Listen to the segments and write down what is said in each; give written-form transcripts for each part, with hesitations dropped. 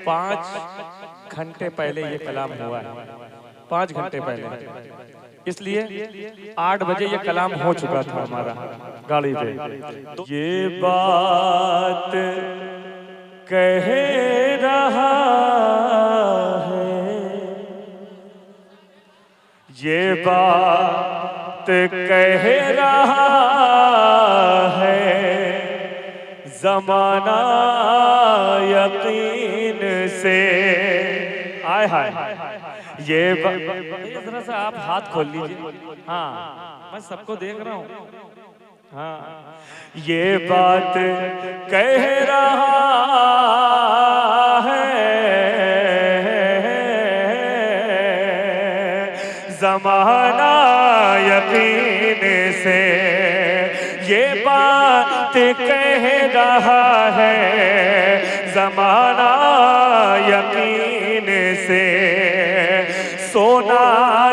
5 घंटे पहले ये कलाम हुआ है, 5 घंटे पहले। इसलिए 8 बजे ये कलाम हो चुका था हमारा गाड़ी पे। ये बात कह रहा है, ये बात कह रहा है, जमाना यकीन से। आय हाय, ये जरा सा आप हाथ खोल लीजिए। हाँ, मैं सबको देख रहा हूँ। हाँ, ये बात कह रहा है, जमाना यकीन से। ये बात कह रहा है, जमाना यकीन से। सोना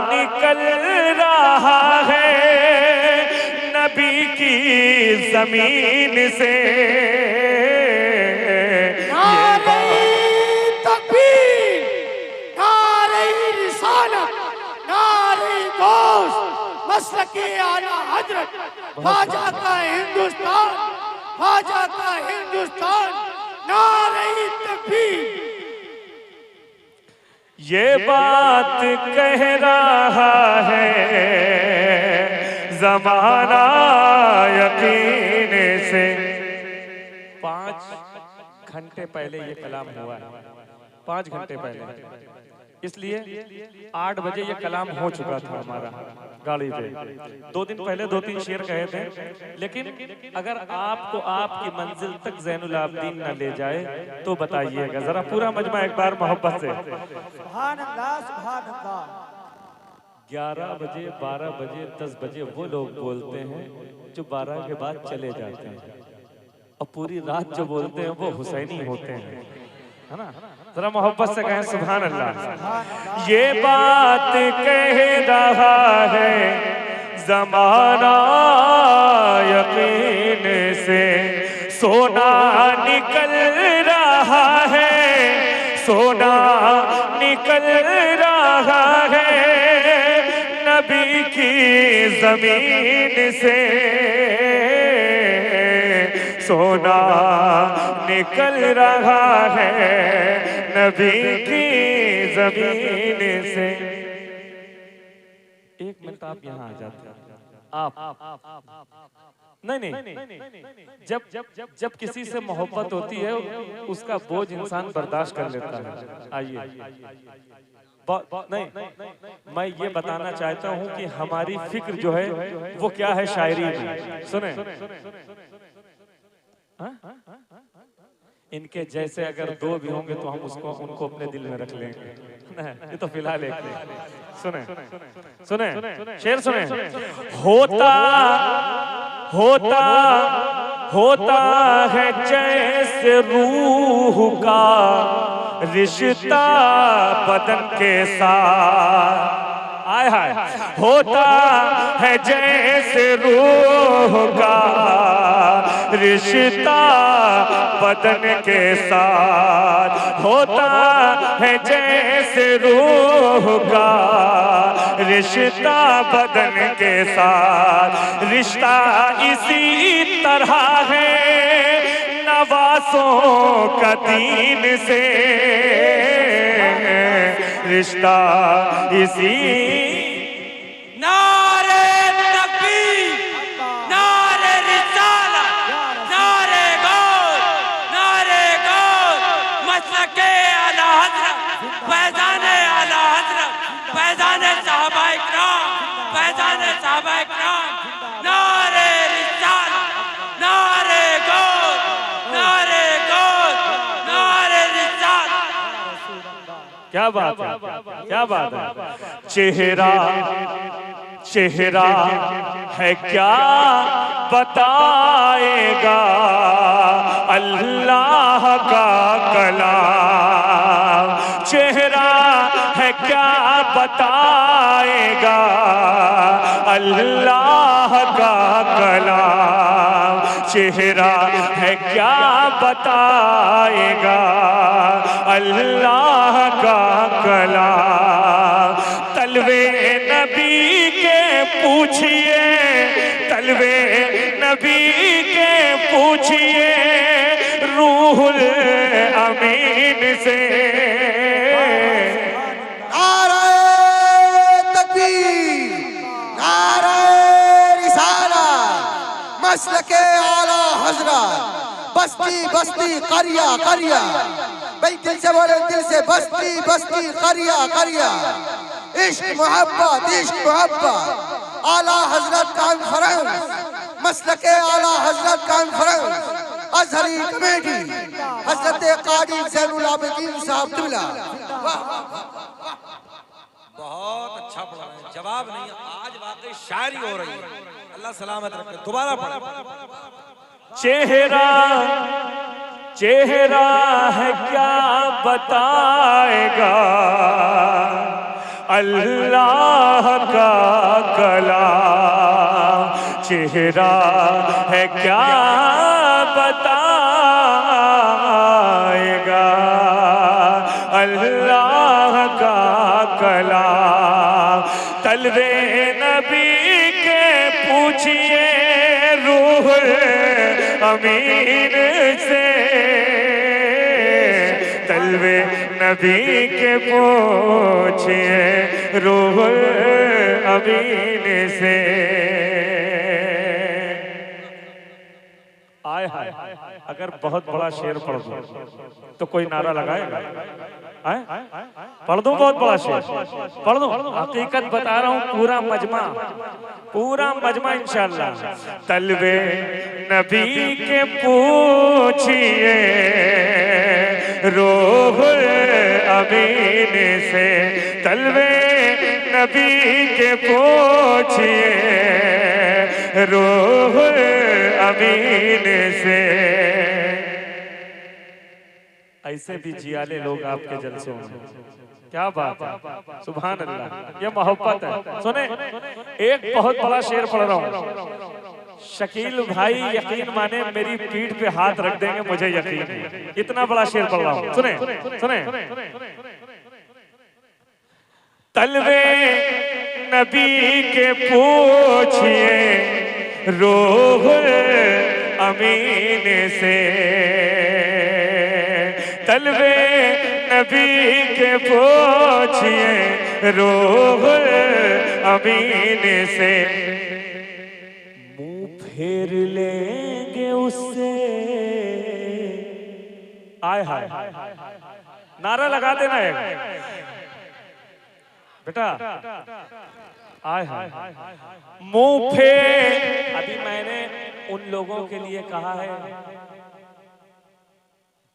निकल रहा है नबी की जमीन से। नारे तकबीर, नारे रिसालत, नारे गौस, मसलके आला हजरत, ख्वाजा का हिंदुस्तान, ख्वाजा का हिंदुस्तान। नारे तकबीर। ये बात कह रहा है, जमाना यकीन से। 5 घंटे पहले ये कलाम हुआ है, 5 घंटे पहले। इसलिए 8 बजे ये कलाम हो चुका था हमारा गाड़ी पे। 2 दिन पहले 2-3 शेर कहे थे, लेकिन अगर आपको आपकी मंजिल तक ज़ैनुल आबिदीन न ले जाए तो बताइएगा जरा। पूरा मजमा एक बार मोहब्बत से। सुभान अल्लाह, सुभान अल्लाह। 11 बजे, 12 बजे, 10 बजे वो लोग बोलते हैं जो 12 के बाद चले जाते हैं, और पूरी रात जो बोलते हैं वो हुसैनी होते हैं, है ना? जरा मोहब्बत से कहें सुभान अल्लाह। ये बात कह रहा है, जमाना यकीन से। सोना निकल रहा है, सोना निकल रहा है नबी की जमीन से। सोना निकल रहा है नबी की जमीन से। 1 मिनट आप यहाँ आ जाते हैं। आप नहीं, जब किसी से मोहब्बत होती है उसका बोझ इंसान बर्दाश्त कर लेता है। आइए, नहीं, मैं ये बताना चाहता हूँ कि हमारी फिक्र जो है वो क्या है शायरी में। सुने, इनके जैसे अगर 2 भी होंगे तो हम उनको अपने दिल में रख लेंगे। ये तो फिलहाल एक। सुने सुने शेर सुने। होता होता होता है जैसे रूह का रिश्ता बदन के साथ। आय हाय, होता है जैसे रूह का रिश्ता बदन के साथ। होता है जैसे रूह का रिश्ता बदन के साथ। रिश्ता इसी तरह है नवासों का दीन से। रिश्ता इसी। नारे तकबीर, नारे रिसालत, नारे गौस, नारे गौस, मसलके आला हजरत, फैज़ाने आला हजरत, फैज़ाने साहबाए किराम, फैज़ाने साहबाए किराम। नारे रिसालत, नारे गौस, नारे गौस, नारे रिसालत। क्या बात है, क्या बात है। चेहरा चेहरा है क्या बताएगा अल्लाह का कलाम। चेहरा है क्या बताएगा अल्लाह का कलाम। चेहरा है क्या बताएगा अल्लाह का कलाम। तलवे नबी के पूछिए, तलवे नबी के पूछिए रूहुल अमीन से। नारे तकबीर, नारे रिसालत, मसलके आला हजरत, बस्ती बस्ती करिया करिया। भाई दिल से बोले, दिल से, बस्ती बस्ती करिया करिया। इश्क मोहब्बत आला हजरत कॉन्फ्रेंस, मसलके आला हजरत कॉन्फ्रेंस, अजहरी कमेटी, हजरत कादी ज़ैनुल आबिदीन साहब तुला। बहुत अच्छा पढ़ा है, जवाब नहीं, आज वाकई शायरी हो रही है। अल्लाह सलामत रखे। दोबारा पढ़ा। चेहरा चेहरा है क्या बताएगा अल्लाह का कलाम। चेहरा है क्या बताएगा अल्लाह का कलाम। तलवे नबी के पूछिए रूहुल अमीन से। तलवे नबी के पूछिए रूहुल अमीन से। आय हाय, अगर बहुत बड़ा शेर पढ़ दूं तो कोई नारा लगाएगा? पढ़ दूं बहुत बड़ा शेर? पढ़ दूं? हकीकत बता रहा हूं, पूरा मजमा इंशाअल्लाह। तलवे नबी के पूछिए रूहुल अमीन से। तलवे नबी के पूछिए रूहुल अमीन से। ऐसे भी जियाले लोग आपके जलसों में, क्या बात है, सुभान अल्लाह, ये मोहब्बत है। सुने, एक बहुत बड़ा शेर पढ़ रहा हूँ। शकील भाई यकीन माने मेरी पीठ पे हाथ रख देंगे, मुझे यकीन है। इतना बड़ा शेर पढ़ रहा हूँ, सुने सुने। तलवे नबी के पूछिए रूहुल अमीन से। तलवे नबी के पूछिए रूहुल अमीन से। मुंह फेर लेंगे उससे। आय हाय, नारा लगा देना है बेटा। आय हाय, मुंह फेर। अभी मैंने उन लोगों के लिए कहा है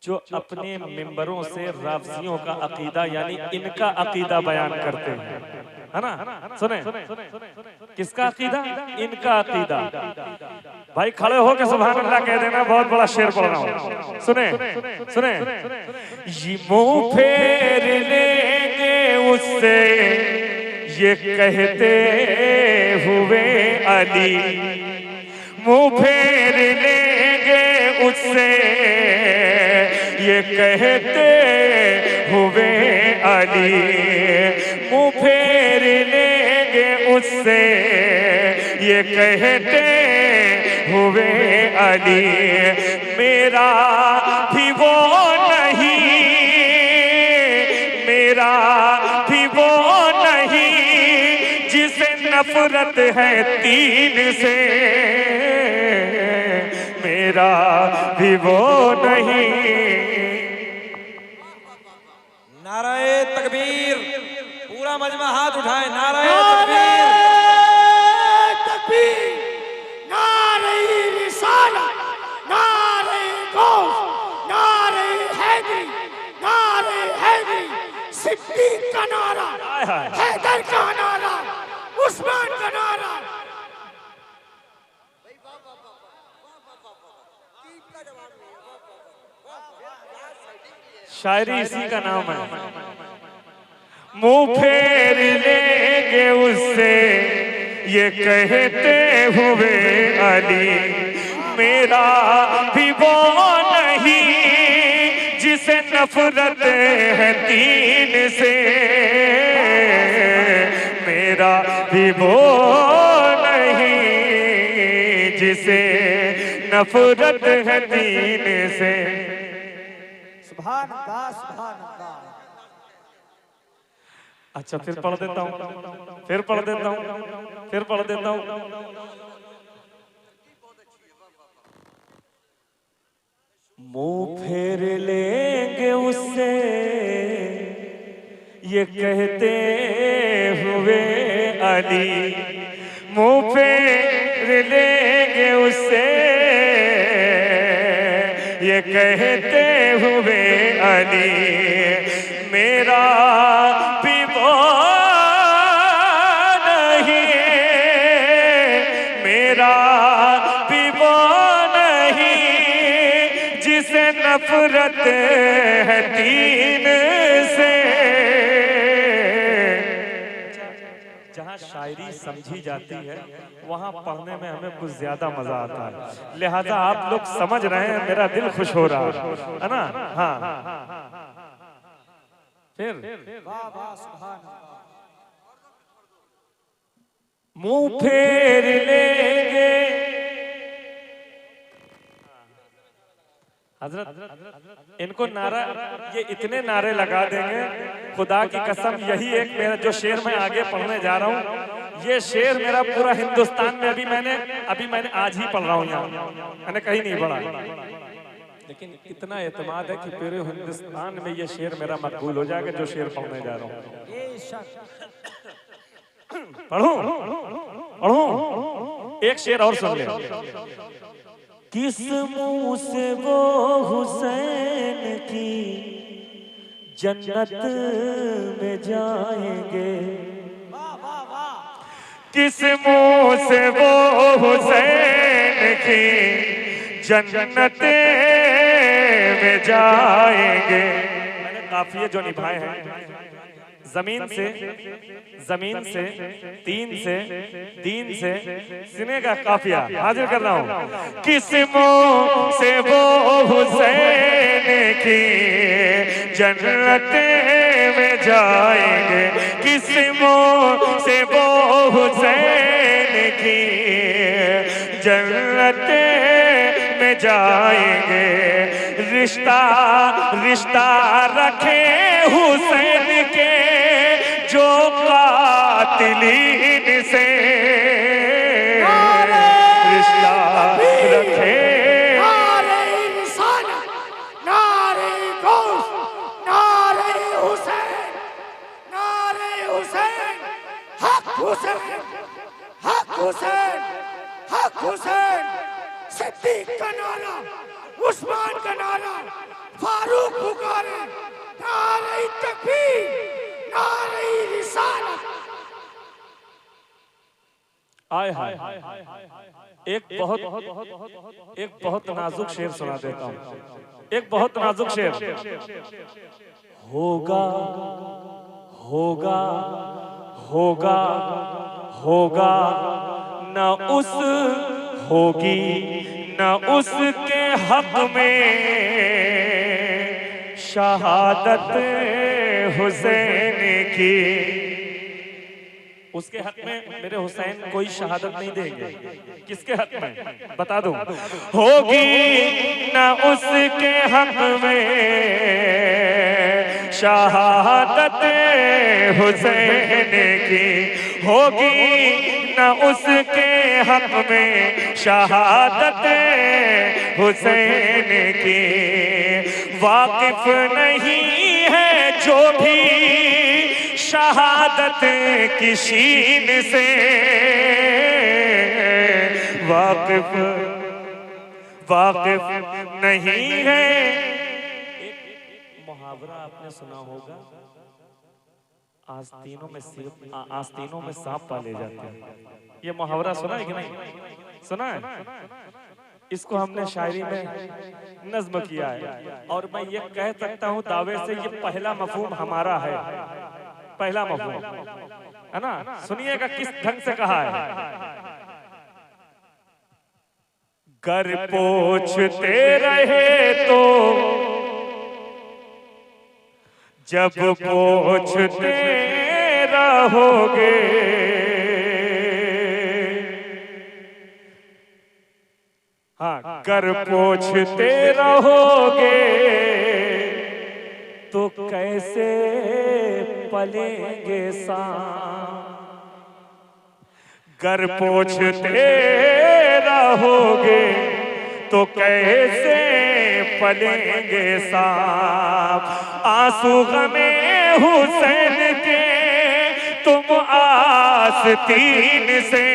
जो अपने मिंबरों से राफजियों का अकीदा यानी इनका अकीदा बयान करते हैं, है ना? सुने, किसका अकीदा? इनका अकीदा। भाई खड़े हो के सुभान अल्लाह कह देना, बहुत बड़ा शेर पढ़ रहा हूं। सुने सुने, ये मुंह फेर लेंगे उससे ये कहते हुए अली। मुंह फेर लेंगे उससे ये कहते हुए अली। मुंह फेर लेंगे उससे ये कहते हुए अली। मेरा भी वो नहीं, मेरा भी वो नहीं जिसे नफरत है तीन से। मेरा भी वो नहीं। नाराए तकबीर, पूरा मजमा हाथ उठाए। नाराए तकबीर, नारे रिसालत, नारे गौस, नारे हैदरी, नारे हैदरी। सिद्दीक का नारा, हैदर का नारा, उस्मान का नारा। शायरी इसी का नाम है। मुंह फेर लेंगे उससे ये कहते हुए अली। मेरा भी वो नहीं जिसे नफरत है तीन से, मेरा भी वो नहीं जिसे नफरत है तीन से। सुभान अल्लाह, सुभान अल्लाह। अच्छा फिर पढ़ देता हूँ, फिर पढ़ देता हूँ, फिर पढ़ देता हूँ। मुंह फेर लेंगे उससे ये कहते हुए अली, मुंह फेर लेंगे उससे ये कहते हुए अली, मेरा भी वो नहीं, मेरा भी वो नहीं जिसे नफरत है तीन से। जहाँ शायरी समझी जाती है वहाँ पढ़ने में हमें कुछ ज्यादा मजा आता है, लिहाजा आप लोग समझ रहे हैं, मेरा दिल खुश हो रहा है ना। हाँ फिर वाह वाह, सुभान अल्लाह। मुंह फेर लेंगे हजरत, इनको नारा, ये इतने नारे लगा देंगे, खुदा की कसम। यही एक मेरा जो शेर मैं आगे पढ़ने जा रहा हूँ, ये शेर मेरा पूरा हिंदुस्तान में अभी मैंने आज ही पढ़ रहा हूँ, यहाँ मैंने कहीं नहीं पढ़ा, लेकिन इतना एतमाद है कि पूरे हिंदुस्तान में ये शेर मेरा मकबूल हो जाएगा जो शेर पढ़ने जा रहा हूँ। पढ़ूं पढ़ूं, एक शेर और सुन ले। किस मुंह से वो हुसैन की जन्नत में जाएंगे, किस मुंह से वो हुसैन की जन्नत में जाएंगे। मैंने काफिये जो निभाए हैं, जमीन से तीन से दीन से सीने का काफिया हाजिर कर रहा हूँ। किस मुंह से वो हुसैन की जन्नत में जाएंगे, किस मुंह से वो हुसैन की जन्नत में जाएंगे। रिश्ता रिश्ता रखे हुसैन के जो कातिलीन से, रिश्ता रखे। नारे रिसालत, नारे गौस, नारे हुसैन, नारे हुसैन, हक हुसैन, हक हुसैन, हक हुसैन। सिद्दीक का नारा, उस्मान का नारा, फारूक पुकारे, नारे तकबीर, नारे रिसालत। आए हाय, एक बहुत नाजुक शेर सुना देता हूँ, एक बहुत नाजुक शेर। होगा होगा होगा होगा न उस होगी न उसके हक में शहादत हुसैन की। उसके हक में मेरे हुसैन कोई शहादत नहीं देंगे, किसके हक में बता दूं? होगी न उसके हक में शहादत हुसैन की, होगी न उसके हक में शहादत हुसैन की। वाकिफ नहीं है जो भी शहादत की शीन से, वाकिफ नहीं है। एक मुहावरा आपने सुना होगा, आस्तीनों में सांप पाले जाते हैं। ये मुहावरा सुना है कि नहीं? सुना है? इसको हमने शायरी में नज्म किया है, और मैं ये कह सकता हूँ दावे से, ये पहला मफहूम हमारा है, पहला मफहूम है ना। सुनिएगा किस ढंग से कहा है। गर पोछते रहे तो जब पूछते रहोगे हाँ कर पूछते रहोगे तो कैसे पलेंगे सांप। गर पूछते रहोगे तो कैसे पलेंगे सांप। आंसू गमे हुसैन के तुम आस्तीन से,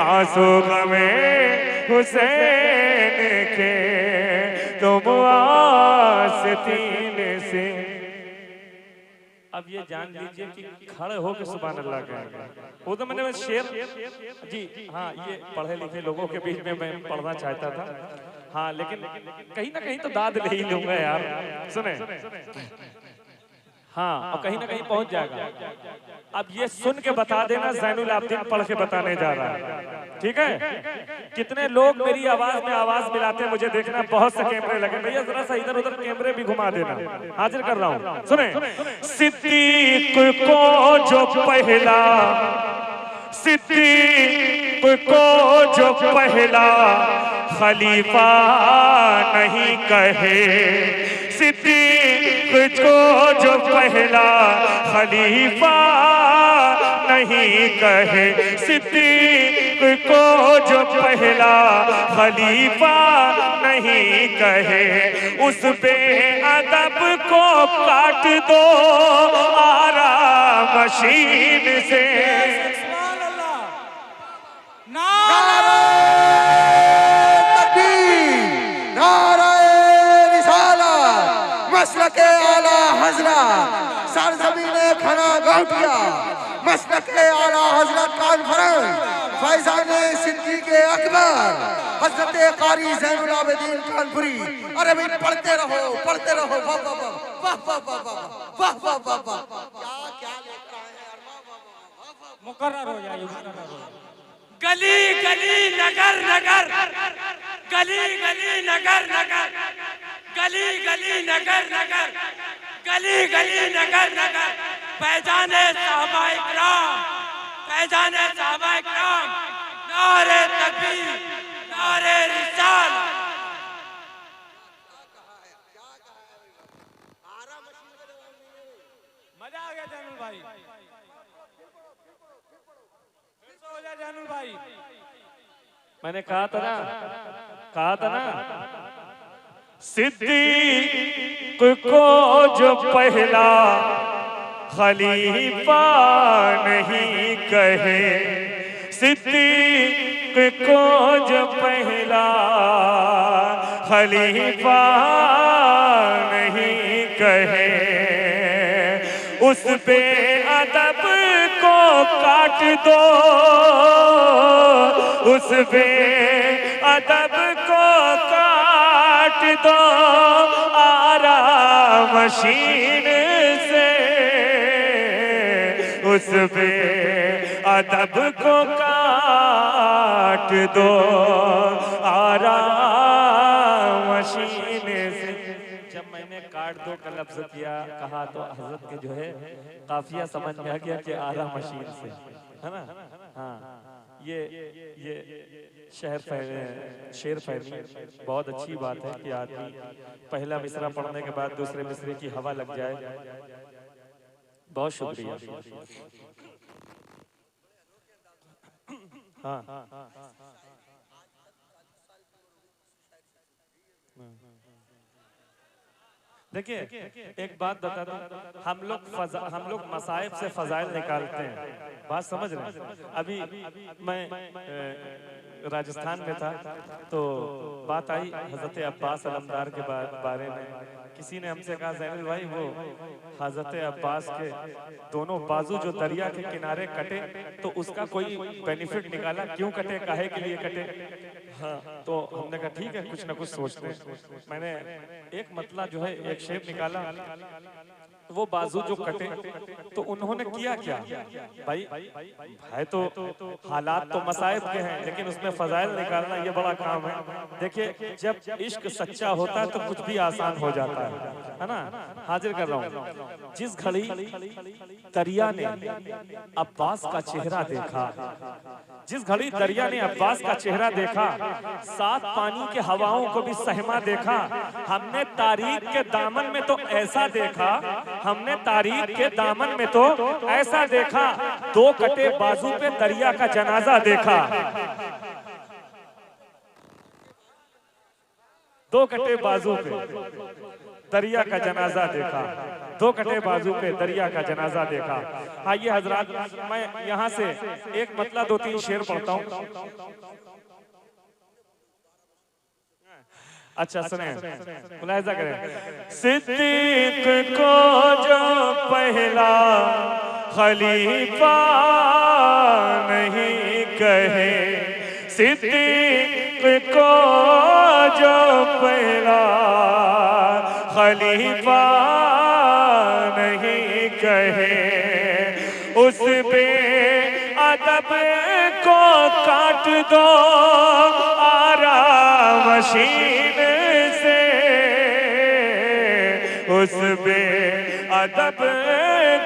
आंसू गमे हुसैन के तुम आस्तीन से। अब ये जान लीजिए कि खड़े होकर सुभान अल्लाह कहेंगे। वो तो मैंने शेर जी हाँ ये पढ़े लिखे लोगों के बीच में मैं पढ़ना चाहता था हाँ, लेकिन कहीं ना कहीं तो दाद ले ही लूंगा यार। सुने हाँ और कहीं ना कहीं पहुंच जाएगा। अब ये सुन के बता देना ज़ैनुल आबिदीन पढ़ के बताने जा रहा है, ठीक है। कितने लोग मेरी आवाज में आवाज मिलाते हैं मुझे देखना। बहुत से कैमरे लगे भैया, जरा सा इधर उधर कैमरे भी घुमा देना। हाजिर कर रहा हूँ, सुने। सिद्दीक को जो पहला, सिद्दीक को जो पहला खलीफा नहीं कहे, सिद्दीक को जो पहला खलीफा नहीं कहे, सिद्दीक को जो पहला खलीफा नहीं कहे, उस बेअदब को काट दो आरा मशीन से। मसलके आला हजरत सरजमीने खना गौटिया, मसलके आला हजरत कॉन्फ्रेंस फैजान सिद्दीक़ अकबर हजरत कारी ज़ैनुल आबिदीन कानपुरी। अरे भाई पढ़ते रहो पढ़ते रहो। वाह वाह वाह वाह वाह वाह वाह वाह वाह क्या क्या लेकर आए हैं यार। वाह वाह वाह मुकर्रर हो जाइए, मुकर्रर हो। गली गली नगर नगर, गली गली नगर नगर, गली गली नगर नगर, गली गली नगर नगर, पहचाने साहबा इकराम, पहचाने साहबा इकराम, नारे तकबीर, नारे रिसालत। मजा आ गया ज़ैनुल भाई, हो जा ज़ैनुल भाई। मैंने कहा था ना सिद्दीक को जो पहला खलीफा नहीं कहे, सिद्दीक को जो पहला खलीफा नहीं कहे, उस बेअदब को काट दो, उस बेअदब को काट दो आरा मशीन से, उस बेअदब को काट दो आरा मशीन से। जब मैंने काट दो का लफ्ज किया कहा तो हजरत के जो है काफिया समझ में आ गया कि आरा मशीन से, है ना। हाँ ये शेर फहमी बहुत अच्छी बात है कि आदमी पहला मिसरा पढ़ने के बाद दूसरे मिसरे की हवा लग जाए। बहुत शुक्रिया। हाँ देखिए एक बात बता दूं, हम लोग मसाइब से फजाइल निकालते हैं, बात समझ रहे हैं। अभी मैं राजस्थान में था तो बात आई हजरत अब्बास अलमदार के बारे में। किसी ने हमसे कहा ज़ैनुल भाई वो हजरत अब्बास के दोनों बाजू जो दरिया के किनारे कटे तो उसका कोई बेनिफिट निकाला, क्यों कटे, काहे के लिए कटे। हाँ, तो हमने कहा ठीक है कुछ ना कुछ सोचते हैं। मैंने एक मतला जो है एक शेप निकाला, वो बाजू जो कटे, तो उन्होंने किया क्या भाई, है तो हालात तो मसाइब के हैं, लेकिन उसमें फजाइल निकालना ये बड़ा काम है। देखिए जब इश्क सच्चा होता है तो कुछ भी आसान हो जाता है ना। हाजिर कर रहा हूँ, जिस घड़ी दरिया ने अब्बास का चेहरा देखा, जिस घड़ी दरिया ने अब्बास का चेहरा देखा, साथ पानी के हवाओं को भी सहमा देखा, हमने तारीख के दामन में तो ऐसा देखा, हमने तारीख के दामन में तो ऐसा देखा, दो कटे बाजू पे दरिया का जनाजा देखा, दो कटे बाजू पे दरिया का जनाजा देखा, दो कटे बाजू पे दरिया का जनाजा देखा। आइए हजरात, मैं यहाँ से एक मतलब दो तीन शेर पढ़ता हूँ। अच्छा सुने, मुलाहिजा करें। सिद्दीक को जो पहला खलीफा नहीं कहे, सिद्दीक को जो पहला खलीफा नहीं कहे, उस पे अदब को काट दो आरा मशीन से, उस बे अदब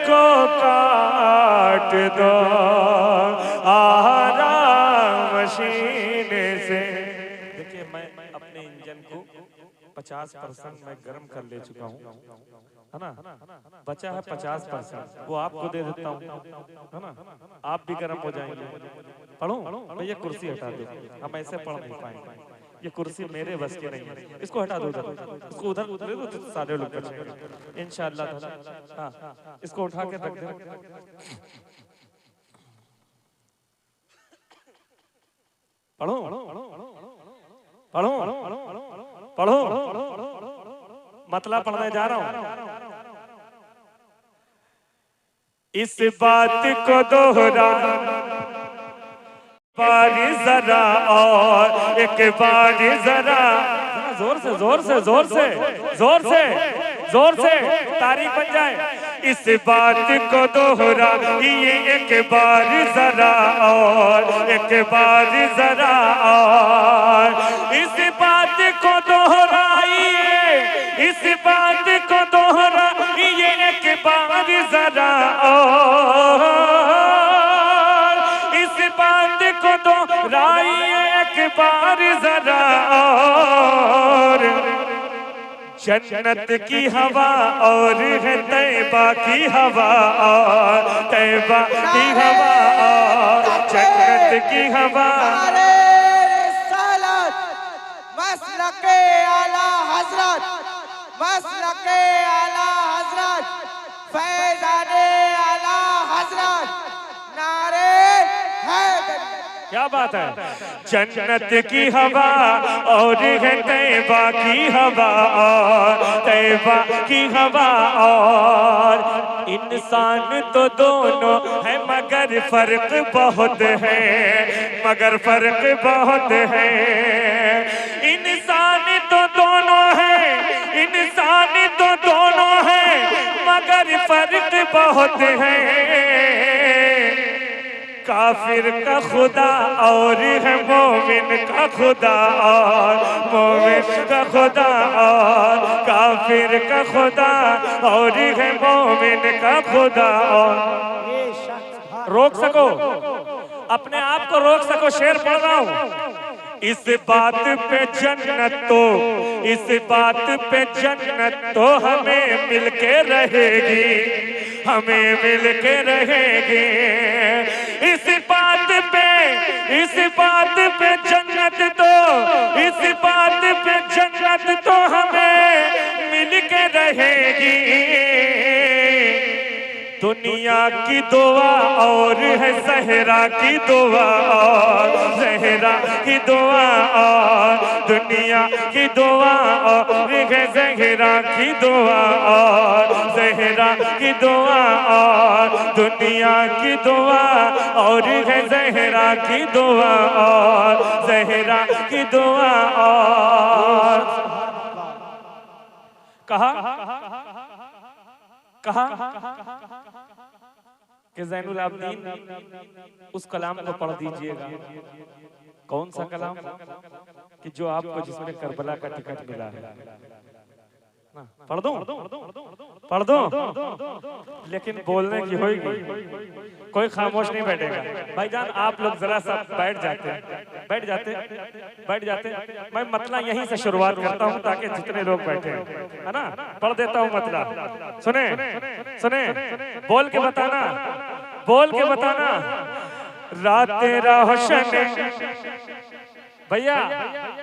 को काट दो आरा मशीन से। देखिए मैं अपने इंजन को 50% मैं गर्म कर ले चुका हूँ, है ना, बचा है 50%, वो आपको दे देता हूँ, है ना, आप भी गर्म हो जाएंगे। पढ़ूं भैया, कुर्सी हटा दो, हम ऐसे पढ़ नहीं पाएंगे, ये कुर्सी मेरे बस की नहीं है, इसको हटा दो उधर, इसको उधर उधर दो तो सारे लोग बचेंगे इंशाअल्लाह। हाँ, इसको उठा के रख दे। पढ़ो पढ़ो पढ़ो, मतलब पढ़ने जा रहा हूँ। इस बात को दोहरा बार जरा, और एक बार जरा, जोर से जोर से जोर से जोर से जोर से तारीख बन जाए। इस बात को दोहरा ये एक बार जरा, और एक बार जरा, और इस बात को दोहराइए, इस बात को दोहरा ये एक बार जरा, और इस बात को दोहराइए एक बार जरा, और जन्नत की हवा और है तैबा की हवा, और तैबा की हवा और जन्नत की हवा। मसलके आला हजरत, मसलके आला हजरत, फैज़ाने आला हजरत, नारे हैदर। क्या बात है, जन्नत की हवा और है तैबा की हवा, और तैबा की हवा, और इंसान तो दोनों है मगर फर्क बहुत है, मगर फर्क बहुत है। इंसान तो दोनों है, इंसान तो दोनों है, मगर फर्क बहुत है। काफिर का खुदा और है मोमिन का खुदा, और मोमिन का खुदा और काफिर का खुदा, और है मोमिन का खुदा। और रोक सको, अपने आप को रोक सको, शेर पढ़ रहा हूँ। इस बात पे जन्नत तो, इस बात पे जन्नत तो हमें मिलके रहेगी, हमें मिलके रहेगी। इस बात पे, इस बात पे जन्नत तो, इस बात पे जन्नत तो हमें मिलके रहेगी। दुनिया की दुआ और है ज़हरा की दुआ और ज़हरा की दुआ और दुनिया की दुआ और है ज़हरा की दुआ और ज़हरा की दुआ और दुनिया की दुआ और है ज़हरा की दुआ और ज़हरा की दुआ और कहा कि ज़ैनुल आबिदीन उस कलाम को पढ़ दीजिएगा। कौन सा कलाम? कि जो आपको जिसमें करबला का टिकट मिला है। पढ़ दो लेकिन बोलने की होगी, कोई खामोश नहीं बैठेगा। भाईजान आप लोग जरा सा बैठ जाते। मैं मतला यहीं से शुरुआत करता हूं ताकि जितने लोग बैठे हैं, है ना, पढ़ देता हूं मतला। सुने बोल के बताना। रात तेरा रोशन भैया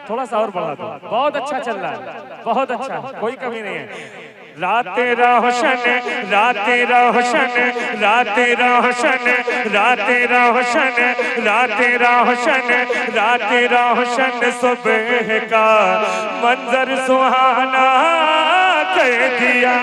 थोड़ा सा और बढ़ा दो, बहुत अच्छा चल रहा है, बहुत अच्छा, कोई कमी नहीं है। रात तेरा रोशन रात तेरा रोशन रात तेरा रोशन रात तेरा रोशन रात तेरा रोशन रात तेरा रोशन सुबह का मंजर सुहाना कर दिया।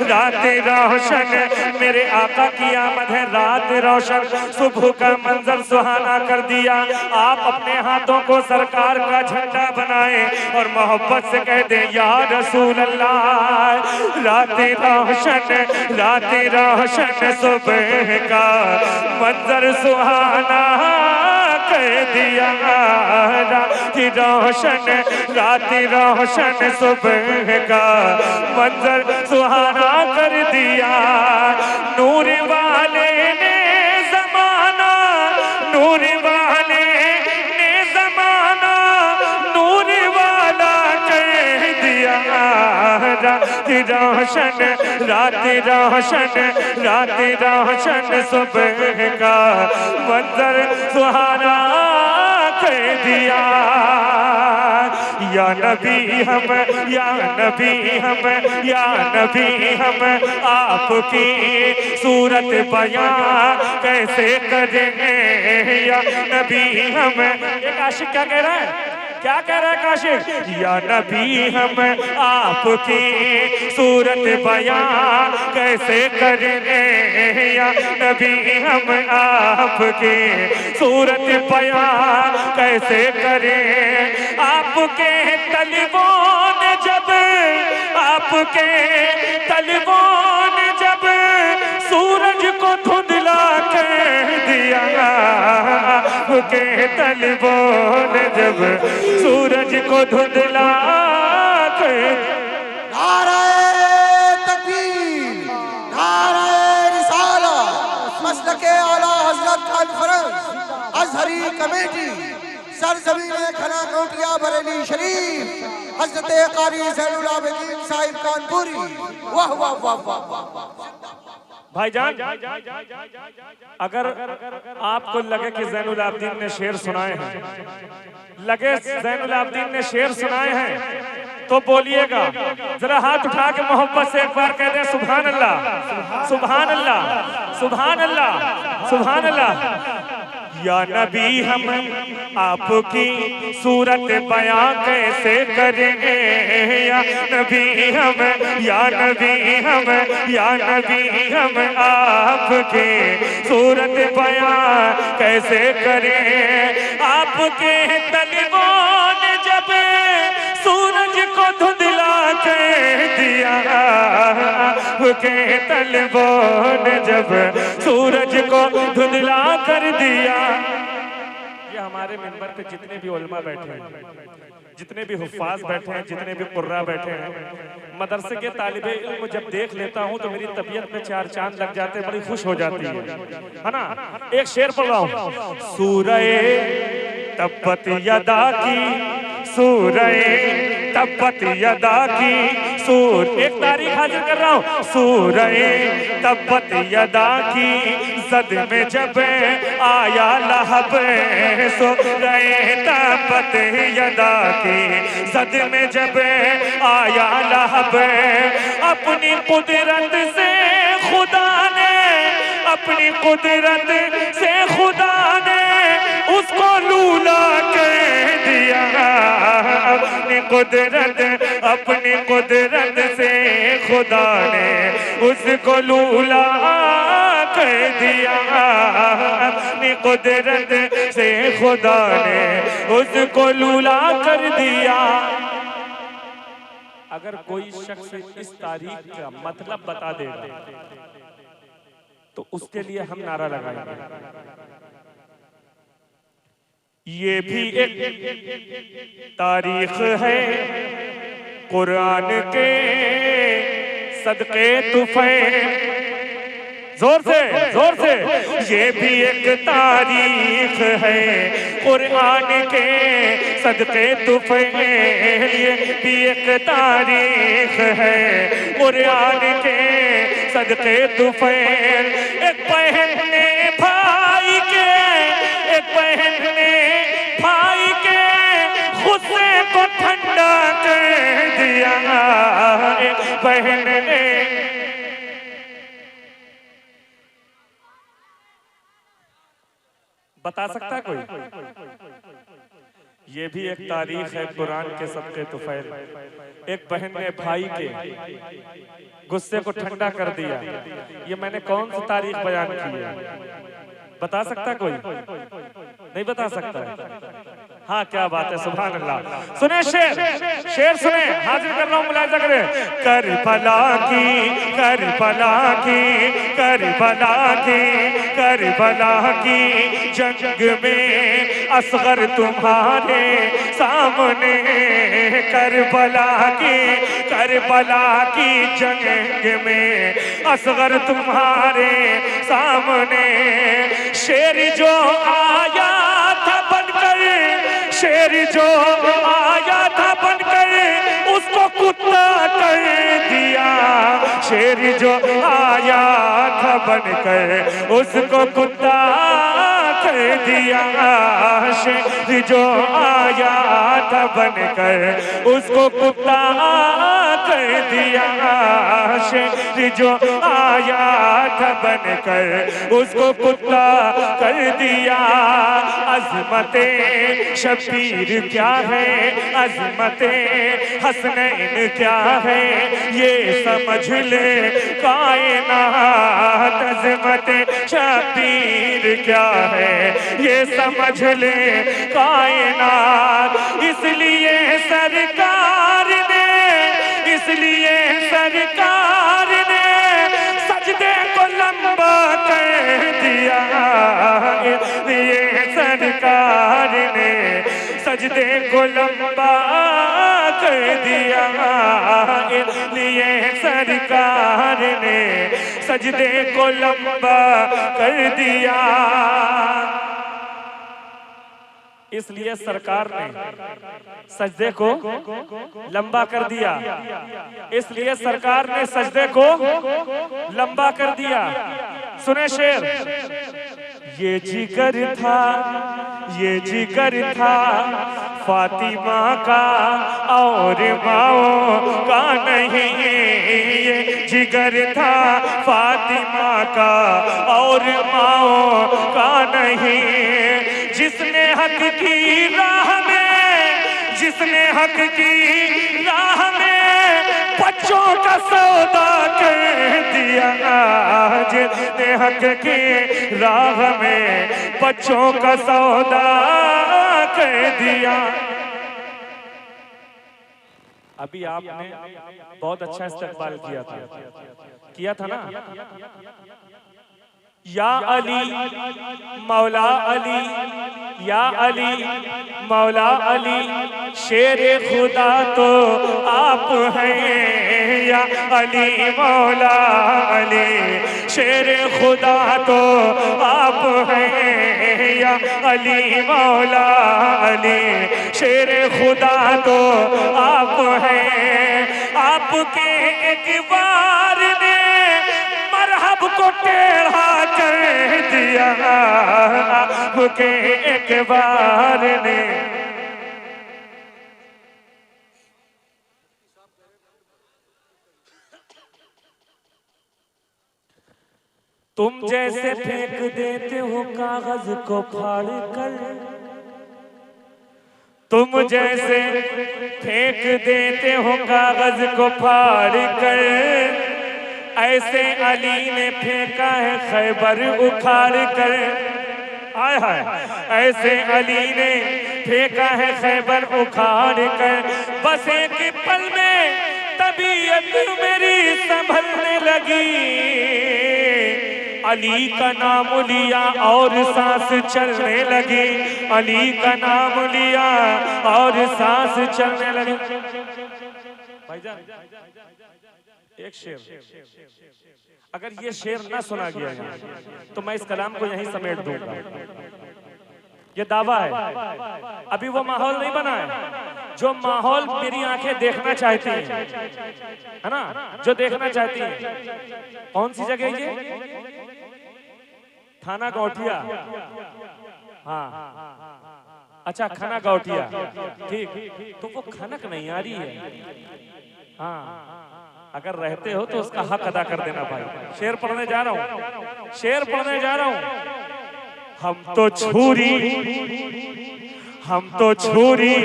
रात तेरा रोशन मेरे आका की आमद है, रात रोशन सुबह का मंजर सुहाना कर दिया। आप अपने हाथों को सरकार का झंडा बनाए और मोहब्बत से कह दें या रसूल अल्लाह। रात रोशन सुबह का मंजर सुहाना कर दिया। रात रोशन सुबह का मंजर सुहाना कर दिया। नूर वाले ने ज़माना नूर वाले ने ज़माना नूर वाला कर दिया। रात रोशन सुबह का मंजर सुहाना कर दिया। या नबी हम आपकी सूरत बयां कैसे करेंगे। या नबी हम, एक आशिक क्या कह रहा है काशिफ? या नबी हम आपकी सूरत बयां कैसे करेंगे। या नबी हम आपकी सूरत बयां कैसे करें। आपके तलबों ने जब सूरज को धुंधला कर दिया। आपके तलबों ने जब सूरज को धुंधला कर। नाराए तकबीर, नाराए रिसालत, मसलके आला हज़रत कॉन्फ्रेंस अज़हरी कमेटी सरज़मीन खना कोटिया बरेली शरीफ हज़रत कारी ज़ैनुल आबिदीन साहिब कानपुरी। वाह वाह वाह वाह वाह। भाईजान अगर आपको लगे कि ज़ैनुल आबिदीन ने शेर सुनाए हैं, तो बोलिएगा, जरा हाथ उठा के मोहब्बत से एक बार कह दे सुभान अल्लाह, सुभान अल्लाह, सुभान अल्लाह, सुभान अल्लाह। या नबी हम आपकी सूरत बयां कैसे करेंगे। या नबी हम आपकी सूरत बयां कैसे करें। आपके तलबों ने जब सूरज को धुंधला कर दिया। आपके तलबों ने जब सूरज को धुंधला कर दिया। ये हमारे मिंबर पे जितने भी उलमा बैठे हैं, जितने भी हुफ्फाज बैठे हैं, जितने भी कुर्रा बैठे हैं, मदरसे के तालिबे इल्म जब देख लेता हूँ तो मेरी तबीयत में चार चांद लग जाते हैं, बड़ी खुश हो जाती है ना। एक शेर पढ़ रहा हूँ। सूरह तब्बत यदा की सूरह तब्बत यदा की सूर, एक तारीख हाजिर कर रहा हूँ, सूरए तब्बत यदा की जद में जब आया लहब, सूरए तब्बत यदा की जद में जब आया लहब, अपनी कुदरत से खुदा ने, अपनी कुदरत से खुदा ने उसको लूला कर दिया, अपनी कुदरत से खुदा ने उसको लूला कर दिया, अपनी कुदरत से खुदा ने उसको लूला कर दिया। अगर कोई शख्स इस तारीख का मतलब बता देगा तो उसके लिए हम नारा लगाएंगे। ये भी एक तारीख है कुरान के सदके तुफैल, जोर से, ये भी एक तारीख है कुरान के सदके तुफैल, ये भी एक तारीख है कुरान के सदके तुफैल। एक बहन ने भाई के, एक बहन ने भाई के गुस्से को ठंडा कर दिया, एक बहन ने। बता सकता कोई? ये भी एक तारीख है कुरान के सदके तुफैल। एक बहन ने भाई के गुस्से को ठंडा कर दिया। ये मैंने कौन सी तारीख बयान की है? बता सकता कोई? नहीं बता सकता? हाँ, क्या बात है, सुभान अल्लाह। सुने शेर सुने, हाजिर कर रहा हूँ, मुलाहिजा करें। करबला की, करबला की, करबला की, करबला की जंग में असगर तुम्हारे सामने, करबला की, करबला की जंग में असगर तुम्हारे सामने। शेर जो आया था बनकर, शेर जो आया था बनकर उसको कुत्ता कर दिया, शेर जो आया था बनकर उसको कुत्ता कर दिया, शेर जो आया था बनकर उसको कुत्ता कर दिया, शेर जो आया था बनकर उसको कुत्ता कर दिया। अज़मते शबीर क्या है, अज़मते हसनैन क्या है, ये समझ ले कायनात। अज़मते शबीर क्या है, ये समझ ले कायनात। इसलिए सरकार ने, इसलिए सरकार ने सजदे को लंबा कर दिया, इसलिए सरकार ने सजदे को लंबा कर दिया, इसलिए सरकार ने सजदे को लंबा कर दिया। इसलिए सरकार ने सजदे को लंबा कर दिया, इसलिए सरकार ने सजदे को लंबा कर दिया। सुने शेर, ये जिगर था, ये जिगर था फातिमा का और माओ का नहीं, ये जिगर था फातिमा का और माओ का नहीं। जिसने हक की राह में, जिसने हक की राह में बच्चों का सौदा कर दिया, जिसने हक की राह में बच्चों का सौदा कर दिया। अभी आपने बहुत अच्छा इस्तेमाल किया था ना। या अली मौला अली, या अली मौला अली, शेर खुदा तो आप हैं। या अली मौला अली, शेर खुदा तो आप हैं या अली मौला अली, शेर खुदा तो आप हैं। आपके एक बार ने मरहब को टेढ़ा कर दिया, आपके एक बार ने। तुम जैसे फेंक देते हो कागज को फाड़ कर, तुम जैसे फेंक देते हो कागज को फाड़ कर, ऐसे अली ने फेंका है खैबर उखाड़ कर। आय हाय, ऐसे अली ने फेंका है खैबर उखाड़ कर। बस एक पल में तबीयत मेरी संभलने लगी, अली का नाम लिया और सांस चलने लगी, अली का नाम लिया और सांस चलने लगी। भाईजान एक शेर, अगर ये शेर ना सुना गया तो मैं इस कलाम को यहीं समेट दूंगा। ये दावा है, अभी वो माहौल नहीं बना है जो माहौल मेरी आंखें देखना चाहती हैं, है ना, जो देखना चाहती हैं। कौन सी जगह ये? थाना गौठिया। हाँ अच्छा, खाना गौठिया, ठीक। तो वो खनक नहीं आ रही है। हाँ, अगर रहते हो तो उसका हक अदा कर देना भाई। शेर पढ़ने जा रहा हूँ, शेर पढ़ने जा रहा हूँ। हम तो छुरी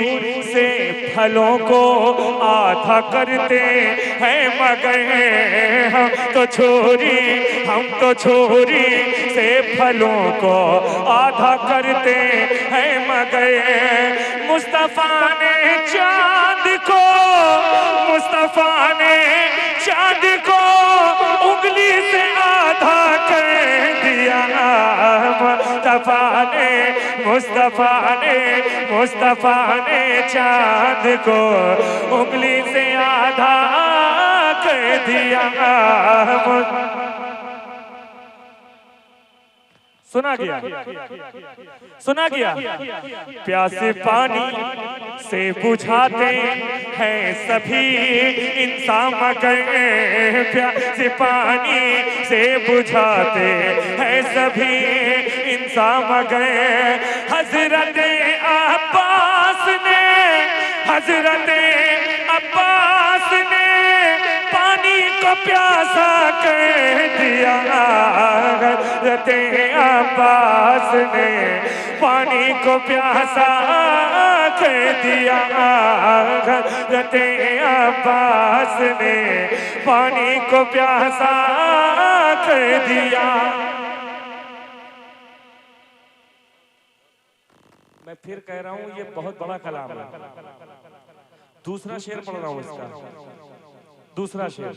से फलों को आधा करते हैं मगर, हम तो छुरी से फलों को आधा करते हैं मगर। मुस्तफा ने चांद को उंगली से आधा कर दिया, मुस्तफा ने चांद को उंगली से आधा कर दिया। सुना गया प्यासे पानी से बुझाते हैं सभी इंसान मगर, प्यासे पानी से बुझाते हैं सभी इंसान मगर। हजरत अब्बास ने पानी को प्यासा कर दिया, हजरत अब्बास ने पानी को प्यासा कर दिया, हजरत अब्बास ने पानी को प्यासा कर दिया। मैं फिर कह रहा हूं ये बहुत बड़ा कलाम है। दूसरा शेर पढ़ रहा हूं इसका, दूसरा शेर।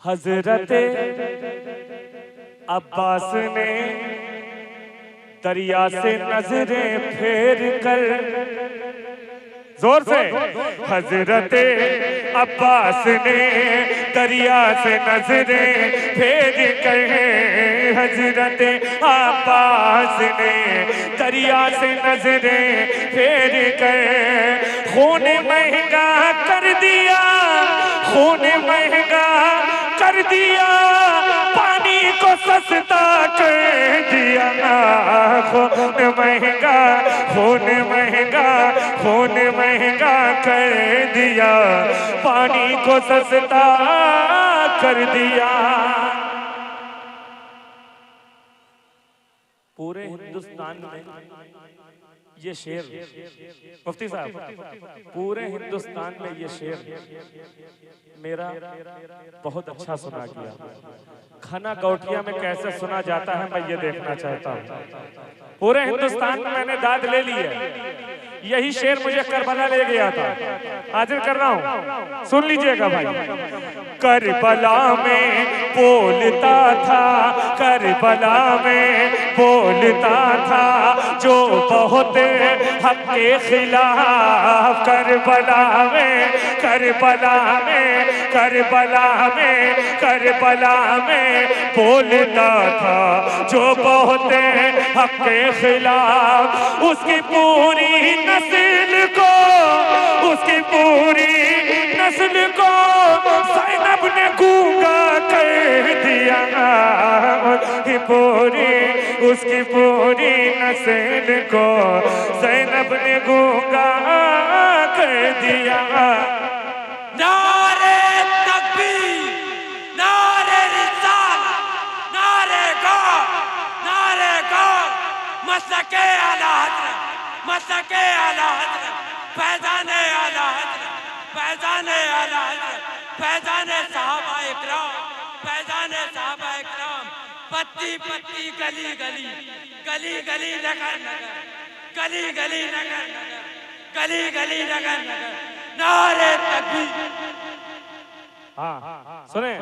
हजरत अब्बास ने दरिया से नजरें फेर कर, जोर से, हजरत अब्बास ने दरिया से नजरें फेर कर, हजरत अब्बास ने दरिया से नजरें फेर कर। खून महंगा कर दिया, खून महंगा कर दिया, पानी को सस्ता कर दिया, खून महंगा, खून महंगा, खून महंगा कर दिया, पानी को सस्ता कर दिया। पूरे हिंदुस्तान में ये शेर, मुफ्ती साहब, पूरे हिंदुस्तान में ये शेर मेरा बहुत अच्छा सुना गया। खाना गौठिया में कैसे सुना जाता है मैं ये देखना चाहता हूँ। पूरे हिंदुस्तान में मैंने दाद ले ली है। यही शेर मुझे करबला ले गया था, हाजिर कर रहा हूँ, सुन लीजिएगा भाई। करबला में बोलता था, करबला में बोलता था जो बहुत हक के खिलाफ, करबला में करबला में करबला में करबला में बोलता था जो बहुते हक के खिलाफ, उसकी पूरी नस्ल को, उसकी पूरी नस्ल को ज़ैनब ने गूंगा कर दिया। उसकी पूरी नस्ल को ज़ैनब ने गूंगा कर दिया। नारे तकबीर, नारे रिसालत, नारे गौर, नारे गौर, मसलके आला हज़रत, मसलके आला हज़रत, फैज़ाने आला हज़रत, फैज़ाने आला हज़रत, फैज़ाने सहाबा इकराम, फैज़ाने सहाबा इकराम, पत्ती पत्ती गली गली, गली गली नगर नगर, गली गली नगर नगर, गली गली नगर नगर, नारे तकबीर। हाँ सुने